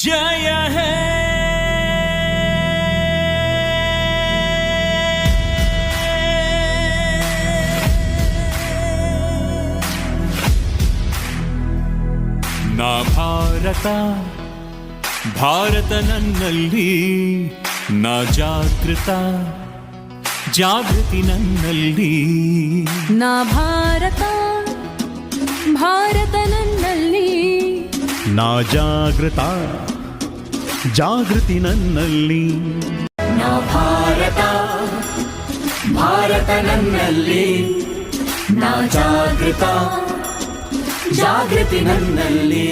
जय है ನಾ ಭಾರತ ಭಾರತ ನನ್ನಲ್ಲಿ ನಾ ಜಾಗೃತಿ ನನ್ನಲ್ಲಿ ನಾ ಭಾರತ ಭಾರತ ನನ್ನಲ್ಲಿ ನಾ ಜಾಗೃತಿ ನನ್ನಲ್ಲಿ ನಾ ಭಾರತ ಭಾರತ ನನ್ನಲ್ಲಿ ನಾ ಜಾಗೃತಿ ನನ್ನಲ್ಲಿ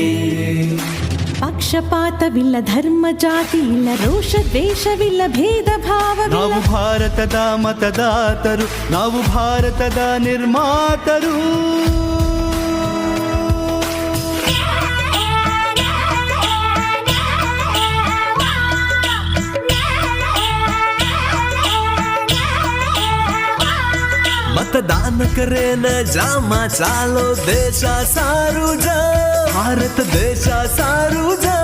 ಪಕ್ಷಪಾತವಿಲ್ಲ ಧರ್ಮ ಜಾತಿ ಇಲ್ಲ ರೋಷ ದ್ವೇಷವಿಲ್ಲ ಭೇದ ಭಾವವಿಲ್ಲ ನಾವು ಭಾರತದ ಮತದಾತರು ನಾವು ಭಾರತದ ನಿರ್ಮಾತರು मतदान करे न जामा चालो देशा सारू जा भारत देशा सारू जा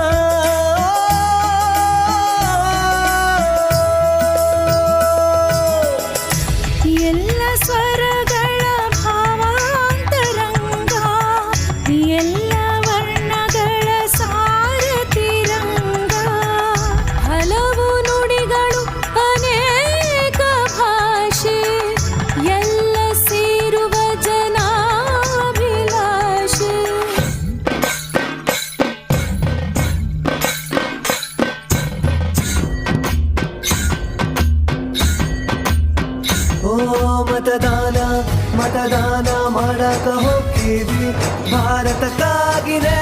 ಎಲ್ಲ ಸ್ವರಗಳ ಭಾವಾಂತರಂಗ ಎಲ್ಲ ವರ್ಣಗಳ ಸಾರತಿರಂಗ ಹಲವು ನುಡಿಗಳು ಅನೇಕ ಭಾಷೆ ಎಲ್ಲ ಸೇರುವ ಜನಾಭಿಲಾಷೆ ಓ मतदान ಮಾಡಕ ಹೋಗ್ತೀವಿ ಭಾರತಕ್ಕಾಗಿನೇ